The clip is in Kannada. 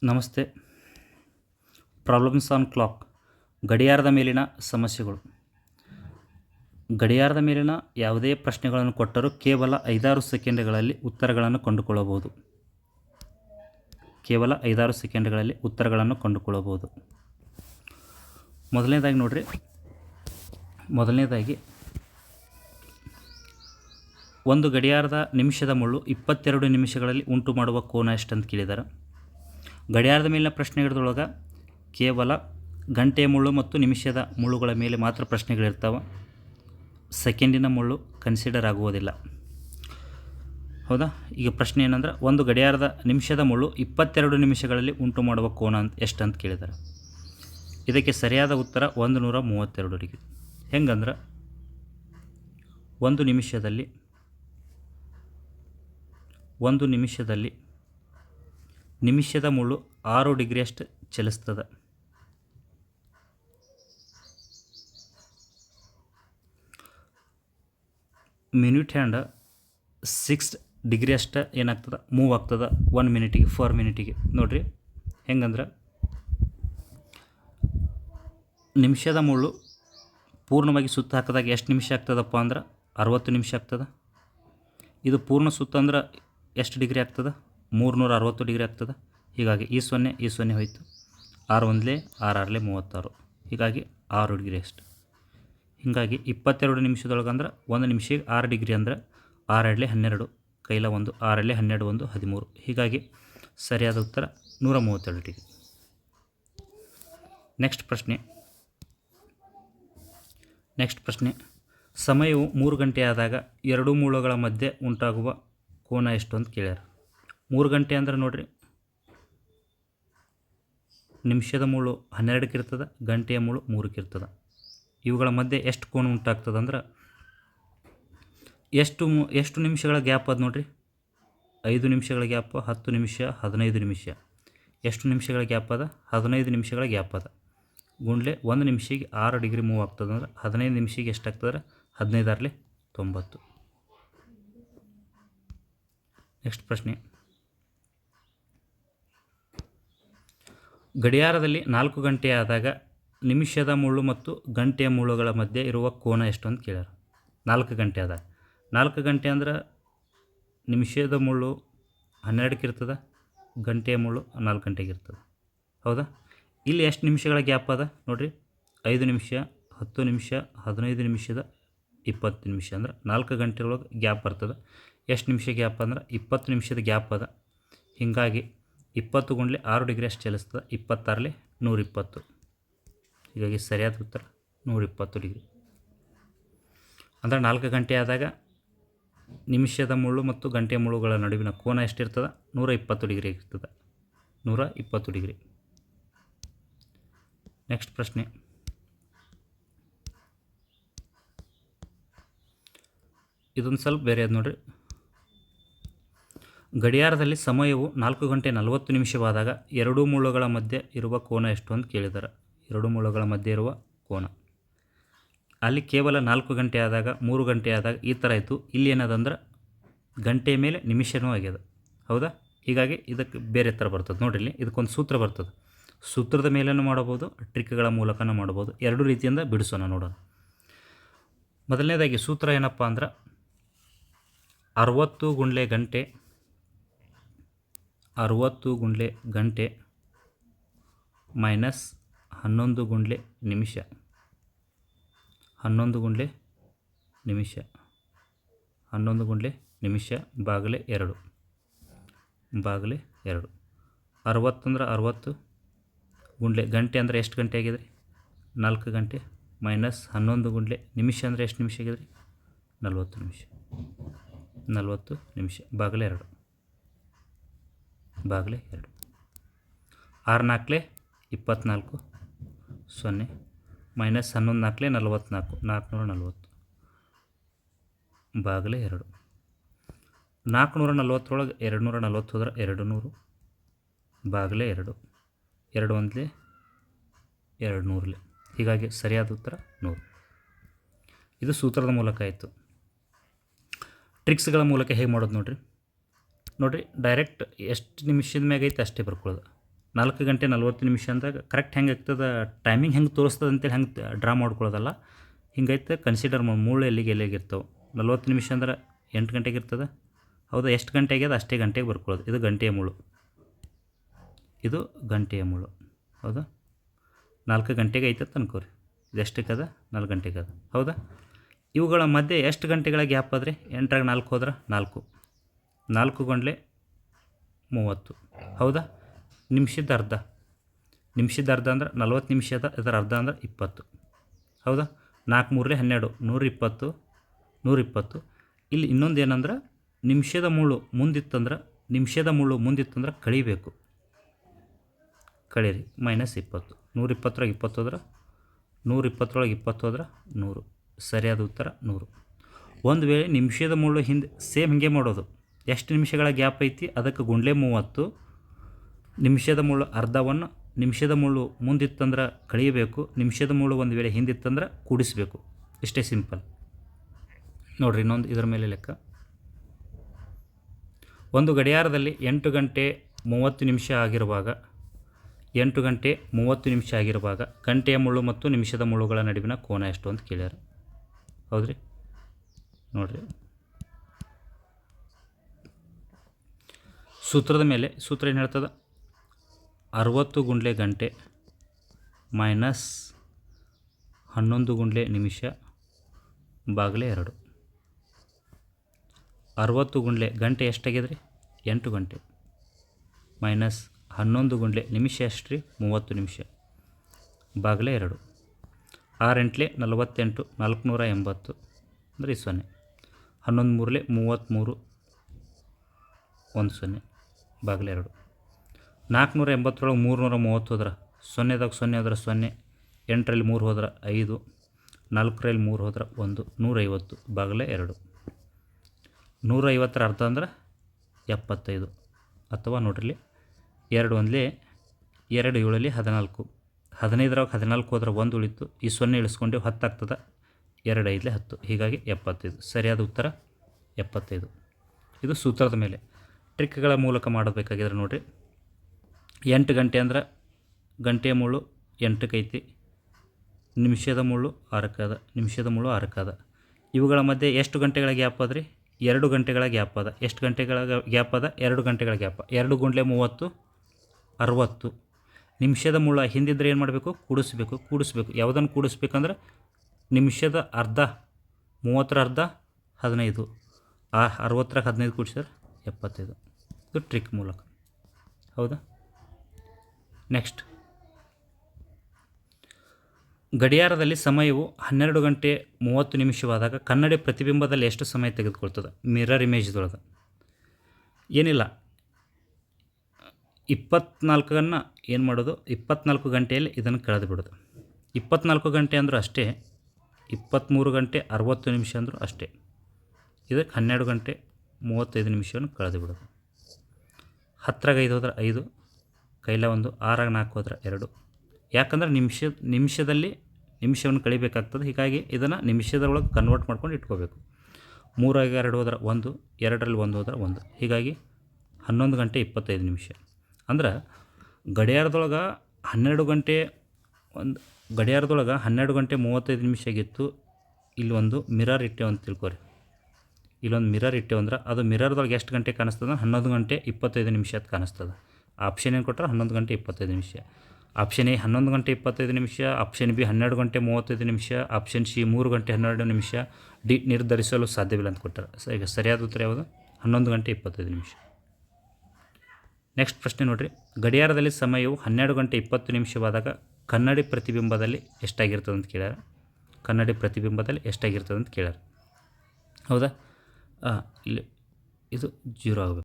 ನಮಸ್ತೆ. Problems on clock. ಗಡಿಯಾರದ ಮೇಲಿನ ಸಮಸ್ಯೆಗಳು. ಗಡಿಯಾರದ ಮೇಲಿನ ಯಾವುದೇ ಪ್ರಶ್ನೆಗಳನ್ನು ಕೊಟ್ಟರೂ ಕೇವಲ 5-6 ಸೆಕೆಂಡ್ಗಳಲ್ಲಿ ಉತ್ತರಗಳನ್ನು ಕಂಡುಕೊಳ್ಳಬಹುದು. ಮೊದಲನೇದಾಗಿ ನೋಡ್ರಿ, ಒಂದು ಗಡಿಯಾರದ ನಿಮಿಷದ ಮುಳ್ಳು 22 ನಿಮಿಷಗಳಲ್ಲಿ ಉಂಟು ಮಾಡುವ ಕೋನ ಎಷ್ಟಂತ ಕೇಳಿದ್ದಾರೆ. ಗಡಿಯಾರದ ಮೇಲಿನ ಪ್ರಶ್ನೆ ಹಿಡಿದೊಳಗೆ ಕೇವಲ ಗಂಟೆಯ ಮುಳ್ಳು ಮತ್ತು ನಿಮಿಷದ ಮುಳ್ಳುಗಳ ಮೇಲೆ ಮಾತ್ರ ಪ್ರಶ್ನೆಗಳಿರ್ತಾವೆ. ಸೆಕೆಂಡಿನ ಮುಳ್ಳು ಕನ್ಸಿಡರ್ ಆಗುವುದಿಲ್ಲ. ಹೌದಾ? ಈಗ ಪ್ರಶ್ನೆ ಏನಂದ್ರೆ, ಒಂದು ಗಡಿಯಾರದ ನಿಮಿಷದ ಮುಳ್ಳು 22 ನಿಮಿಷಗಳಲ್ಲಿ ಉಂಟು ಮಾಡುವ ಕೋನ ಎಷ್ಟಂತ ಕೇಳಿದ್ದಾರೆ. ಇದಕ್ಕೆ ಸರಿಯಾದ ಉತ್ತರ 132 ಡಿಗ್ರಿ. ಹೆಂಗಂದ್ರೆ, ಒಂದು ನಿಮಿಷದಲ್ಲಿ ನಿಮಿಷದ ಮುಳ್ಳು 6 ಡಿಗ್ರಿಯಷ್ಟು ಚಲಿಸ್ತದೆ. ಮಿನಿಟ್ ಹ್ಯಾಂಡ್ 6 ಡಿಗ್ರಿ ಅಷ್ಟು ಏನಾಗ್ತದೆ, ಮೂವ್ ಆಗ್ತದೆ 1 ಮಿನಿಟಿಗೆ, 4 ಮಿನಿಟಿಗೆ. ನೋಡಿರಿ ಹೆಂಗಂದ್ರೆ, ನಿಮಿಷದ ಮುಳ್ಳು ಪೂರ್ಣವಾಗಿ ಸುತ್ತ ಹಾಕಿದಾಗ ಎಷ್ಟು ನಿಮಿಷ ಆಗ್ತದಪ್ಪ ಅಂದ್ರೆ 60 ನಿಮಿಷ ಆಗ್ತದೆ. ಇದು ಪೂರ್ಣ ಸುತ್ತ ಅಂದ್ರೆ ಎಷ್ಟು ಡಿಗ್ರಿ ಆಗ್ತದೆ? 360 ಡಿಗ್ರಿ ಆಗ್ತದೆ. ಹೀಗಾಗಿ ಈ ಸೊನ್ನೆ ಹೋಯಿತು. 6 1 6 6 36. ಹೀಗಾಗಿ 6 ಡಿಗ್ರಿ ಅಷ್ಟು. ಹೀಗಾಗಿ 22 ನಿಮಿಷದೊಳಗಂದ್ರೆ 1 ನಿಮಿಷಕ್ಕೆ 6 ಡಿಗ್ರಿ ಅಂದ್ರೆ 6 2 12, ಕೈಲ 1, 6 12 1 13. ಹೀಗಾಗಿ ಸರಿಯಾದ ಉತ್ತರ 132 ಡಿಗ್ರಿ. ನೆಕ್ಸ್ಟ್ ಪ್ರಶ್ನೆ, ಸಮಯವು 3 ಗಂಟೆ ಆದಾಗ ಎರಡು ಮುಳ್ಳುಗಳ ಮಧ್ಯೆ ಉಂಟಾಗುವ ಕೋನ ಎಷ್ಟು ಅಂತ ಕೇಳ್ಯಾರ. 3 ಗಂಟೆ ಅಂದ್ರೆ ನೋಡ್ರಿ, ನಿಮಿಷದ ಮುಳ್ಳು 12ಕ್ಕೆ ಇರ್ತದೆ, ಗಂಟೆಯ ಮುಳ್ಳು 3ಕ್ಕೆ ಇರ್ತದೆ. ಇವುಗಳ ಮಧ್ಯೆ ಎಷ್ಟು ಕೋನ ಉಂಟಾಗ್ತದೆ ಅಂದ್ರೆ, ಎಷ್ಟು ನಿಮಿಷಗಳ ಗ್ಯಾಪ್ ಅದು ನೋಡ್ರಿ. 5 ನಿಮಿಷಗಳ ಗ್ಯಾಪ್, 10 ನಿಮಿಷ, 15 ನಿಮಿಷ. ಎಷ್ಟು ನಿಮಿಷಗಳ ಗ್ಯಾಪ್ ಅದ? 15 ನಿಮಿಷಗಳ ಗ್ಯಾಪ್ ಅದ. ಗುಂಡ್ಲೆ 1 ನಿಮಿಷಕ್ಕೆ 6 ಡಿಗ್ರಿ ಮೂವ್ ಆಗ್ತದೆ ಅಂದ್ರೆ 15 ನಿಮಿಷಕ್ಕೆ ಎಷ್ಟಾಗ್ತದೆ? 15 90. ನೆಕ್ಸ್ಟ್ ಪ್ರಶ್ನೆ, ಗಡಿಯಾರದಲ್ಲಿ 4 ಗಂಟೆ ಆದಾಗ ನಿಮಿಷದ ಮುಳ್ಳು ಮತ್ತು ಗಂಟೆಯ ಮುಳ್ಳುಗಳ ಮಧ್ಯೆ ಇರುವ ಕೋನ ಎಷ್ಟು ಅಂತ ಕೇಳ್ಯಾರ. 4 ಗಂಟೆ ಆದಾಗ, 4 ಗಂಟೆ ಅಂದ್ರೆ ನಿಮಿಷದ ಮುಳ್ಳು 12ಕ್ಕೆ ಇರ್ತದೆ, ಗಂಟೆಯ ಮುಳ್ಳು 4 ಗಂಟೆಗೆ ಇರ್ತದೆ. ಹೌದಾ? ಇಲ್ಲಿ ಎಷ್ಟು ನಿಮಿಷಗಳ ಗ್ಯಾಪ್ ಅದ ನೋಡಿರಿ. 5 ನಿಮಿಷ, 10 ನಿಮಿಷ, 15 ನಿಮಿಷದ 20 ನಿಮಿಷ ಅಂದ್ರೆ 4 ಗಂಟೆ ಒಳಗೆ ಗ್ಯಾಪ್ ಬರ್ತದೆ. ಎಷ್ಟು ನಿಮಿಷ ಗ್ಯಾಪ್ ಅಂದ್ರೆ 20 ನಿಮಿಷದ ಗ್ಯಾಪ್ ಅದ. ಹೀಗಾಗಿ 20 ಗುಂಡ್ಲೆ 6 ಡಿಗ್ರಿ ಅಷ್ಟು ಚಲಿಸ್ತದೆ. 26 120. ಹೀಗಾಗಿ ಸರಿಯಾದ ಉತ್ತರ 120 ಡಿಗ್ರಿ. ಅಂದರೆ 4 ಗಂಟೆ ಆದಾಗ ನಿಮಿಷದ ಮುಳ್ಳು ಮತ್ತು ಗಂಟೆಯ ಮುಳ್ಳುಗಳ ನಡುವಿನ ಕೋನ ಎಷ್ಟಿರ್ತದೆ? 120 ಡಿಗ್ರಿ ಇರ್ತದೆ. 120 ಡಿಗ್ರಿ. ನೆಕ್ಸ್ಟ್ ಪ್ರಶ್ನೆ, ಇದೊಂದು ಸ್ವಲ್ಪ ಬೇರೆ ಅದು ನೋಡ್ರಿ. ಗಡಿಯಾರದಲ್ಲಿ ಸಮಯವು 4 ಗಂಟೆ 40 ನಿಮಿಷವಾದಾಗ ಎರಡೂ ಮುಳ್ಳುಗಳ ಮಧ್ಯೆ ಇರುವ ಕೋನ ಎಷ್ಟು ಅಂತ ಕೇಳಿದ್ದಾರೆ. ಎರಡು ಮುಳ್ಳುಗಳ ಮಧ್ಯೆ ಇರುವ ಕೋನ ಅಲ್ಲಿ ಕೇವಲ 4 ಗಂಟೆ ಆದಾಗ, 3 ಗಂಟೆ ಆದಾಗ ಈ ಥರ ಆಯಿತು. ಇಲ್ಲಿ ಏನದಂದ್ರೆ ಗಂಟೆ ಮೇಲೆ ನಿಮಿಷನೂ ಆಗ್ಯದ. ಹೌದಾ? ಹೀಗಾಗಿ ಇದಕ್ಕೆ ಬೇರೆ ಥರ ಬರ್ತದೆ ನೋಡ್ರಿ. ಇಲ್ಲಿ ಇದಕ್ಕೊಂದು ಸೂತ್ರ ಬರ್ತದೆ. ಸೂತ್ರದ ಮೇಲೂ ಮಾಡಬಹುದು, ಟ್ರಿಕ್ಗಳ ಮೂಲಕನೂ ಮಾಡ್ಬೋದು. ಎರಡು ರೀತಿಯಿಂದ ಬಿಡಿಸೋಣ ನೋಡೋಣ. ಮೊದಲನೇದಾಗಿ ಸೂತ್ರ ಏನಪ್ಪ ಅಂದ್ರೆ, 60 ಗುಂಡ್ಲೆ ಗಂಟೆ ಮೈನಸ್ 11 ಗುಂಡ್ಲೆ ನಿಮಿಷ. 11 ಗುಂಡ್ಲೆ ನಿಮಿಷ ಬಾಗಲೆ 2. 60 ಅಂದ್ರೆ 60 ಗುಂಡ್ಲೆ ಗಂಟೆ ಅಂದರೆ ಎಷ್ಟು ಗಂಟೆ ಆಗಿದೆ? 4 ಗಂಟೆ ಮೈನಸ್ 11 ಗುಂಡ್ಲೆ ನಿಮಿಷ ಅಂದರೆ ಎಷ್ಟು ನಿಮಿಷ ಆಗಿದೆ? 40 ನಿಮಿಷ. 40 ನಿಮಿಷ ಬಾಗಲೆ 2. 6 4 24 0 ಮೈನಸ್ 11 4 44 440 ಬಾಗಲೆ 2. 440 240 ಹೋದ್ರೆ 200 ಬಾಗಲೆ 2. 2 1 200. ಹೀಗಾಗಿ ಸರಿಯಾದ ಉತ್ತರ 100. ಇದು ಸೂತ್ರದ ಮೂಲಕ ಆಯಿತು. ಟ್ರಿಕ್ಸ್ಗಳ ಮೂಲಕ ಹೇಗೆ ಮಾಡೋದು ನೋಡಿರಿ. ಡೈರೆಕ್ಟ್ ಎಷ್ಟು ನಿಮಿಷದ ಮ್ಯಾಗ ಐತೆ ಅಷ್ಟೇ ಬರ್ಕೊಳ್ಳೋದು. 4 ಗಂಟೆ 40 ನಿಮಿಷ ಅಂದಾಗ ಕರೆಕ್ಟ್ ಹೆಂಗೆ ಆಗ್ತದೆ ಟೈಮಿಂಗ್ ಹೆಂಗೆ ತೋರಿಸ್ತದೆ ಅಂತೇಳಿ ಹೆಂಗೆ ಡ್ರಾ ಮಾಡ್ಕೊಳ್ಳೋದಲ್ಲ, ಹಿಂಗೈತೆ ಕನ್ಸಿಡರ್ ಮಾಡಿ ಮೂಳೆ ಎಲ್ಲಿಗೆ ಇರ್ತಾವೆ. 40 ನಿಮಿಷ ಅಂದ್ರೆ 8 ಗಂಟೆಗೆ ಇರ್ತದೆ, ಹೌದಾ? ಎಷ್ಟು ಗಂಟೆ ಆಗ್ಯದ ಅಷ್ಟೇ ಗಂಟೆಗೆ ಬರ್ಕೊಳ್ಳೋದು. ಇದು ಗಂಟೆಯ ಮುಳ್ಳು, ಇದು ಗಂಟೆಯ ಮುಳ್ಳು, ಹೌದಾ? 4 ಗಂಟೆಗೆ ಐತೆ ಅನ್ಕೋರಿ. ಇದು ಎಷ್ಟಕ್ಕದ? 4 ಗಂಟೆಗೆ ಅದ, ಹೌದಾ? ಇವುಗಳ ಮಧ್ಯೆ ಎಷ್ಟು ಗಂಟೆಗಳ ಗ್ಯಾಪ್ ಅದ್ರಿ? 8ರಾಗ 4 ಹೋದ್ರೆ 4, 4 ಗುಂಡ್ಲೆ 30, ಹೌದಾ? ನಿಮಿಷದ ಅರ್ಧ ಅಂದ್ರೆ 40 ನಿಮಿಷ ಅದ, ಇದರ ಅರ್ಧ ಅಂದ್ರೆ 20, ಹೌದಾ? 4 3 12, 120. ಇಲ್ಲಿ ಇನ್ನೊಂದು ಏನಂದ್ರೆ ನಿಮಿಷದ ಮುಳ್ಳು ಮುಂದಿತ್ತಂದ್ರೆ ಕಳಿಬೇಕು, ಕಳೀರಿ -20. 120 20 ಹೋದ್ರೆ 120 20 ಹೋದ್ರೆ 100. ಸರಿಯಾದ ಉತ್ತರ 100. ಒಂದು ವೇಳೆ ನಿಮಿಷದ ಮುಳ್ಳು ಹಿಂದೆ ಸೇಮ್ ಹಿಂಗೆ ಮಾಡೋದು. ಎಷ್ಟು ನಿಮಿಷಗಳ ಗ್ಯಾಪ್ ಐತಿ ಅದಕ್ಕೆ ಗುಂಡ್ಲೆ 30, ನಿಮಿಷದ ಮುಳ್ಳು ಅರ್ಧವನ್ನು ನಿಮಿಷದ ಮುಳ್ಳು ಮುಂದಿತ್ತಂದ್ರೆ ಕಳಿಯಬೇಕು, ನಿಮಿಷದ ಮುಳ್ಳು ಒಂದು ವೇಳೆ ಹಿಂದಿತ್ತಂದ್ರೆ ಕೂಡಿಸಬೇಕು. ಇಷ್ಟೇ ಸಿಂಪಲ್ ನೋಡಿರಿ. ಇನ್ನೊಂದು ಇದರ ಮೇಲೆ ಲೆಕ್ಕ. ಒಂದು ಗಡಿಯಾರದಲ್ಲಿ 8 ಗಂಟೆ 30 ನಿಮಿಷ ಆಗಿರುವಾಗ 8 ಗಂಟೆ 30 ನಿಮಿಷ ಆಗಿರುವಾಗ ಗಂಟೆಯ ಮುಳ್ಳು ಮತ್ತು ನಿಮಿಷದ ಮುಳ್ಳುಗಳ ನಡುವಿನ ಕೋನ ಎಷ್ಟು ಅಂತ ಕೇಳ್ಯಾರ, ಹೌದ್ರಿ? ನೋಡಿರಿ, ಸೂತ್ರದ ಮೇಲೆ ಸೂತ್ರ ಏನು ಹೇಳ್ತದೆ? 60 ಗುಂಡ್ಲೆ ಗಂಟೆ ಮೈನಸ್ 11 ಗುಂಡ್ಲೆ ನಿಮಿಷ ಬಾಗಿಲೆ 2. 60 ಗುಂಡ್ಲೆ ಗಂಟೆ ಎಷ್ಟಾಗ್ಯದ್ರಿ? 8 ಗಂಟೆ ಮೈನಸ್ 11 ಗುಂಡ್ಲೆ ನಿಮಿಷ ಎಷ್ಟು ರೀ? 30 ನಿಮಿಷ ಬಾಗಿಲೆ 2. 6 8 48, 480 ಅಂದರೆ 0. 11 3 33, 1 0 ಬಾಗಿಲೆ 2. 480 330 ಹೋದ್ರೆ 0ದಾಗ 0 ಹೋದ್ರೆ 0, 8ರಲ್ಲಿ 3 ಹೋದ್ರೆ 5, 4ರಲ್ಲಿ 3 ಹೋದ್ರೆ 1, 150 ಬಾಗಿಲೆ 2. 150ರ ಅರ್ಧ ಅಂದ್ರೆ 75, ಅಥವಾ ನೋಡ್ರಿ 2 1 2 7 14, 15ರಾಗ 14 ಹೋದ್ರೆ 1 ಉಳಿತು, ಈ 0 ಇಳಿಸ್ಕೊಂಡು 10 ಆಗ್ತದೆ, 2 5 10, ಹೀಗಾಗಿ 75. ಸರಿಯಾದ ಉತ್ತರ 75. ಇದು ಸೂತ್ರದ ಮೇಲೆ. ಟ್ರಿಕ್ಗಳ ಮೂಲಕ ಮಾಡಬೇಕಾಗಿದ್ರೆ ನೋಡಿರಿ. 8 ಗಂಟೆ ಅಂದ್ರೆ ಗಂಟೆಯ ಮುಳ್ಳು 8ಕ್ಕೆ ಐತಿ, ನಿಮಿಷದ ಮುಳ್ಳು 6ಕ್ಕೆ ಅದ. ಇವುಗಳ ಮಧ್ಯೆ ಎಷ್ಟು ಗಂಟೆಗಳ ಗ್ಯಾಪ್ ಅದ್ರಿ? 2 ಗಂಟೆಗಳ ಗ್ಯಾಪ್ ಅದ. ಎಷ್ಟು ಗಂಟೆಗಳ ಗ್ಯಾಪ್ ಅದ? 2 ಗಂಟೆಗಳ ಗ್ಯಾಪ್. 2 ಗುಂಡ್ಲೆ 30 60. ನಿಮಿಷದ ಮುಳ್ಳ ಹಿಂದಿದ್ರೆ ಏನು ಮಾಡಬೇಕು? ಕೂಡಿಸ್ಬೇಕು. ಯಾವುದನ್ನು ಕೂಡಿಸ್ಬೇಕಂದ್ರೆ ನಿಮಿಷದ ಅರ್ಧ 30ರ ಅರ್ಧ 15, 60ರಾಗ 15 ಕೂಡಿಸಿದ್ರೆ 75. ಇದು ಟ್ರಿಕ್ ಮೂಲಕ, ಹೌದಾ? ನೆಕ್ಸ್ಟ್, ಗಡಿಯಾರದಲ್ಲಿ ಸಮಯವು 12 ಗಂಟೆ 30 ನಿಮಿಷವಾದಾಗ ಕನ್ನಡಿ ಪ್ರತಿಬಿಂಬದಲ್ಲಿ ಎಷ್ಟು ಸಮಯ ತೆಗೆದುಕೊಳ್ತದೆ? ಮಿರರ್ ಇಮೇಜ್ದೊಳಗೆ ಏನಿಲ್ಲ, 24 ಏನು ಮಾಡೋದು? 24 ಗಂಟೆಯಲ್ಲಿ ಇದನ್ನು ಕಳೆದು ಬಿಡೋದು. 24 ಗಂಟೆ ಅಂದರೂ ಅಷ್ಟೇ, 23 ಗಂಟೆ 60 ನಿಮಿಷ ಅಂದರೂ ಅಷ್ಟೇ. ಇದಕ್ಕೆ 12 ಗಂಟೆ 35 ನಿಮಿಷವನ್ನು ಕಳೆದು ಬಿಡೋದು. 10ರಾಗ 5 ಹೋದ್ರೆ 5, ಕೈಲ 1, 6ರಾಗ 4 ಹೋದ್ರೆ 2. ಯಾಕಂದ್ರೆ ನಿಮಿಷದಲ್ಲಿ ನಿಮಿಷವನ್ನು ಕಳಿಬೇಕಾಗ್ತದೆ, ಹೀಗಾಗಿ ಇದನ್ನು ನಿಮಿಷದೊಳಗೆ ಕನ್ವರ್ಟ್ ಮಾಡ್ಕೊಂಡು ಇಟ್ಕೋಬೇಕು. 3ರಾಗ 2 ಹೋದ್ರೆ 1, 2ರಲ್ಲಿ 1 ಹೋದ್ರೆ 1, ಹೀಗಾಗಿ 11 ಗಂಟೆ 25 ನಿಮಿಷ. ಅಂದ್ರೆ ಗಡಿಯಾರದೊಳಗೆ 12 ಗಂಟೆ 35 ನಿಮಿಷ ಆಗಿತ್ತು. ಇಲ್ಲೊಂದು ಮಿರರ್ ಇಟ್ಟೇವು ಅಂತ ತಿಳ್ಕೊರಿ. ಇಲ್ಲೊಂದು ಮಿರರ್ ಇಟ್ಟೇವು ಅಂದ್ರೆ ಅದು ಮಿರರ್ದೊಳಗೆ ಎಷ್ಟು ಗಂಟೆ ಕಾಣಿಸ್ತದೆ? 11 ಗಂಟೆ 25 ನಿಮಿಷ ಅಂತ ಕಾಣಿಸ್ತದೆ. ಆಪ್ಷನ್ ಏನು ಕೊಟ್ಟರೆ 11 ಗಂಟೆ 25 ನಿಮಿಷ. ಆಪ್ಷನ್ ಎ 11 ಗಂಟೆ 25 ನಿಮಿಷ, ಆಪ್ಷನ್ ಬಿ 12 ಗಂಟೆ 35 ನಿಮಿಷ, ಆಪ್ಷನ್ ಸಿ 3 ಗಂಟೆ 12 ನಿಮಿಷ, ಡಿ ನಿರ್ಧರಿಸಲು ಸಾಧ್ಯವಿಲ್ಲ ಅಂತ ಕೊಟ್ಟಾರೆ. ಈಗ ಸರಿಯಾದ ಉತ್ತರ ಯಾವುದು? 11 ಗಂಟೆ 25 ನಿಮಿಷ. ನೆಕ್ಸ್ಟ್ ಪ್ರಶ್ನೆ ನೋಡಿರಿ. ಗಡಿಯಾರದಲ್ಲಿ ಸಮಯವು 12 ಗಂಟೆ 20 ನಿಮಿಷವಾದಾಗ ಕನ್ನಡಿ ಪ್ರತಿಬಿಂಬದಲ್ಲಿ ಎಷ್ಟಾಗಿರ್ತದೆ ಅಂತ ಕೇಳ್ಯಾರ. ಹೌದಾ? ಇಲ್ಲಿ ಇದು 0 ಆಗಬೇಕು.